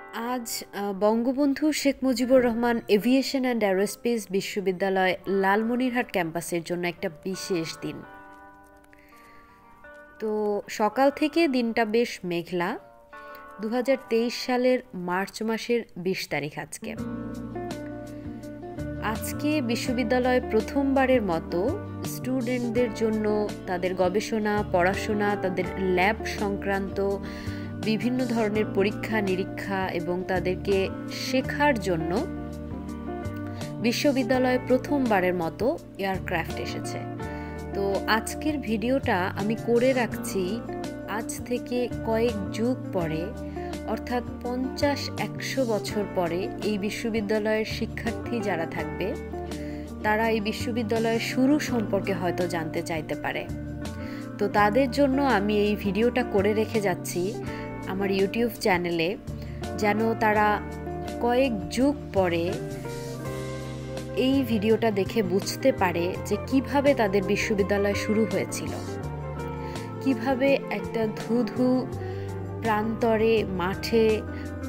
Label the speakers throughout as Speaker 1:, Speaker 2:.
Speaker 1: आज Bangabandhu Sheikh Mujibur Rahman aviation and aerospace विश्वविद्यालय लालमनिरहाट कैम्पासेर जोन्नो एकटा विशेष दिन। तो सकाल थेके दिनटा बेश मेघला। 2023 सालेर मार्च मासेर 20 तारीख आजके विश्वविद्यालय प्रथमबारेर मतो स्टूडेंटदेर जोन्नो तादेर गवेषणा पढ़ाशोना तादेर लैब संक्रांत विभिन्न धरनेर परीक्षा निरीक्षा एवं तादेरके शेखार जोन्नो विश्वविद्यालय प्रथमबारेर मतो एयारक्राफ्ट एसेछे। तो आजकेर भिडियोटा आमी करे राखছি आज थेके कयेक जुग परे अर्थात 50-100 बछर परे এই বিশ্ববিদ্যালয়ের শিক্ষার্থী যারা থাকবে তারা এই বিশ্ববিদ্যালয়ের শুরু সম্পর্কে হয়তো জানতে চাইতে পারে। তো তাদের জন্য আমি এই ভিডিওটা করে রেখে যাচ্ছি আমার ইউটিউব চ্যানেলে, যেন তারা কয়েক যুগ পরে এই ভিডিওটা দেখে বুঝতে পারে যে কিভাবে তাদের বিশ্ববিদ্যালয় শুরু হয়েছিল, কিভাবে একটা ধুধু প্রান্তরে মাঠে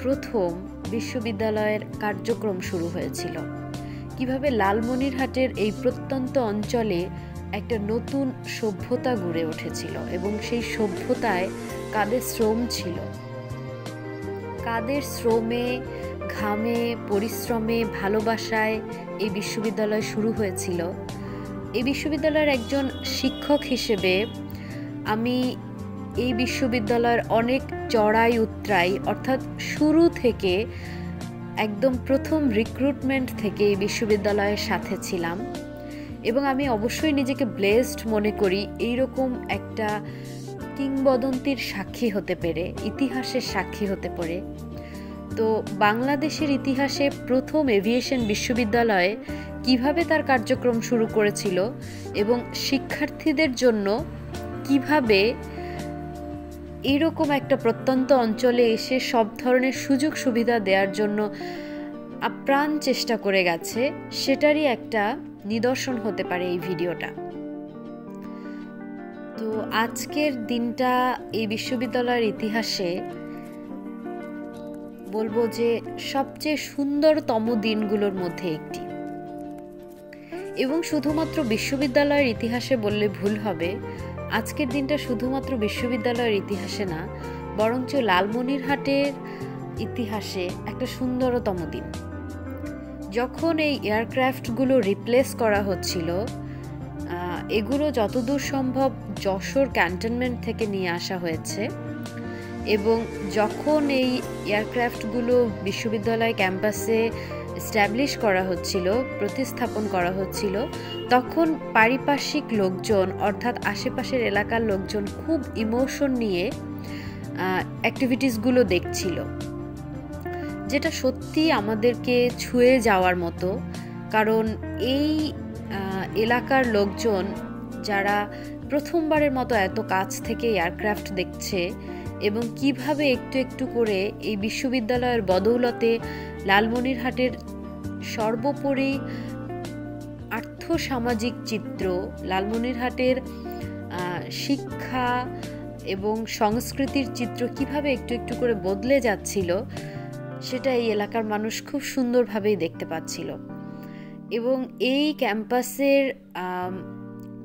Speaker 1: প্রথম বিশ্ববিদ্যালয়ের কার্যক্রম শুরু হয়েছিল, কিভাবে লালমনিরহাটের এই প্রত্যন্ত অঞ্চলে একটা নতুন সভ্যতা গড়ে উঠেছিল এবং সেই সভ্যতায় কাদের শ্রম ছিল, কাদের শ্রমে ঘামে পরিশ্রমে ভালোবাসায় এই বিশ্ববিদ্যালয় শুরু হয়েছিল। এই বিশ্ববিদ্যালয়ের একজন শিক্ষক হিসেবে আমি এই বিশ্ববিদ্যালয়ের অনেক চড়াই উতরাই অর্থাৎ শুরু থেকে একদম প্রথম রিক্রুটমেন্ট থেকে এই বিশ্ববিদ্যালয়ের সাথে ছিলাম এবং আমি অবশ্যই নিজেকে ব্লেসড মনে করি এইরকম একটা কিংবদন্তির সাক্ষী হতে পেরে, ইতিহাসের সাক্ষী হতে পারে। তো বাংলাদেশের ইতিহাসে প্রথম এভিয়েশন বিশ্ববিদ্যালয়ে কিভাবে তার কার্যক্রম শুরু করেছিল এবং শিক্ষার্থীদের জন্য কিভাবে এইরকম একটা প্রত্যন্ত অঞ্চলে এসে সব ধরনের সুযোগ সুবিধা দেওয়ার জন্য আপ্রাণ চেষ্টা করে গেছে, সেটারই একটা নিদর্শন হতে পারে এই ভিডিওটা। তো আজকের দিনটা এই বিশ্ববিদ্যালয়ের ইতিহাসে বলবো যে সবচেয়ে সুন্দরতম দিনগুলোর মধ্যে একটি, এবং শুধুমাত্র বিশ্ববিদ্যালয়ের ইতিহাসে বললে ভুল হবে। আজকের দিনটা শুধুমাত্র বিশ্ববিদ্যালয়ের ইতিহাসে না, বরঞ্চ লালমনিরহাটের ইতিহাসে একটা সুন্দরতম দিন। যখন এই এয়ারক্রাফটগুলো রিপ্লেস করা হচ্ছিল, এগুলো যতদূর সম্ভব যশোর ক্যান্টনমেন্ট থেকে নিয়ে আসা হয়েছে এবং যখন এই এয়ারক্রাফটগুলো বিশ্ববিদ্যালয় ক্যাম্পাসে এস্টাবলিশ করা হচ্ছিল, প্রতিস্থাপন করা হচ্ছিল, তখন পারিপার্শ্বিক লোকজন অর্থাৎ আশেপাশের এলাকার লোকজন খুব ইমোশন নিয়ে অ্যাক্টিভিটিসগুলো দেখছিল, যেটা সত্যি আমাদেরকে ছুঁয়ে যাওয়ার মতো। কারণ এই এলাকার লোকজন যারা প্রথমবারের মতো এত কাছ থেকে এয়ারক্রাফট দেখছে এবং কিভাবে একটু একটু করে এই বিশ্ববিদ্যালয়ের বদৌলতে লালমনিরহাটের সর্বোপরি আর্থসামাজিক চিত্র, লালমনিরহাটের শিক্ষা এবং সংস্কৃতির চিত্র কিভাবে একটু একটু করে বদলে যাচ্ছিল, সেটা এই এলাকার মানুষ খুব সুন্দরভাবেই দেখতে পাচ্ছিল। এবং এই ক্যাম্পাসের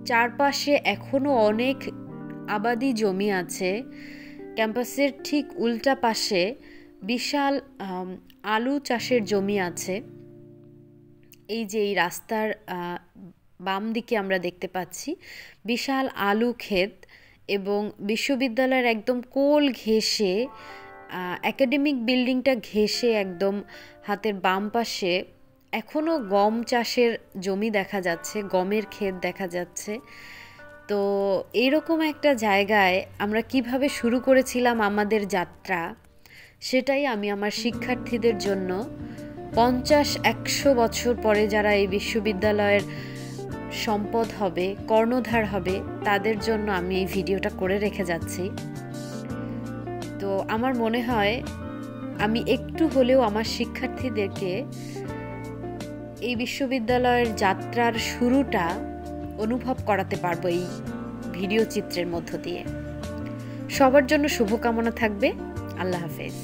Speaker 1: চারপাশে এখনও অনেক আবাদি জমি আছে। ক্যাম্পাসের ঠিক উল্টা পাশে বিশাল আলু চাষের জমি আছে। এই যে এই রাস্তার বাম দিকে আমরা দেখতে পাচ্ছি বিশাল আলু ক্ষেত, এবং বিশ্ববিদ্যালয়ের একদম কোল ঘেঁষে একাডেমিক বিল্ডিংটা ঘেঁষে একদম হাতের বাম পাশে এখনও গম চাষের জমি দেখা যাচ্ছে, গমের ক্ষেত দেখা যাচ্ছে। তো এইরকম একটা জায়গায় আমরা কিভাবে শুরু করেছিলাম আমাদের যাত্রা, সেটাই আমি আমার শিক্ষার্থীদের জন্য 50-100 বছর পরে যারা এই বিশ্ববিদ্যালয়ের সম্পদ হবে, কর্ণধার হবে, তাদের জন্য আমি এই ভিডিওটা করে রেখে যাচ্ছি। তো আমার মনে হয় আমি একটু হলেও আমার শিক্ষার্থীদেরকে এই বিশ্ববিদ্যালয়ের যাত্রার শুরুটা অনুভব করাতে পারবো এই ভিডিও চিত্রের মধ্য দিয়ে। সবার জন্য শুভকামনা থাকবে। আল্লাহ হাফেজ।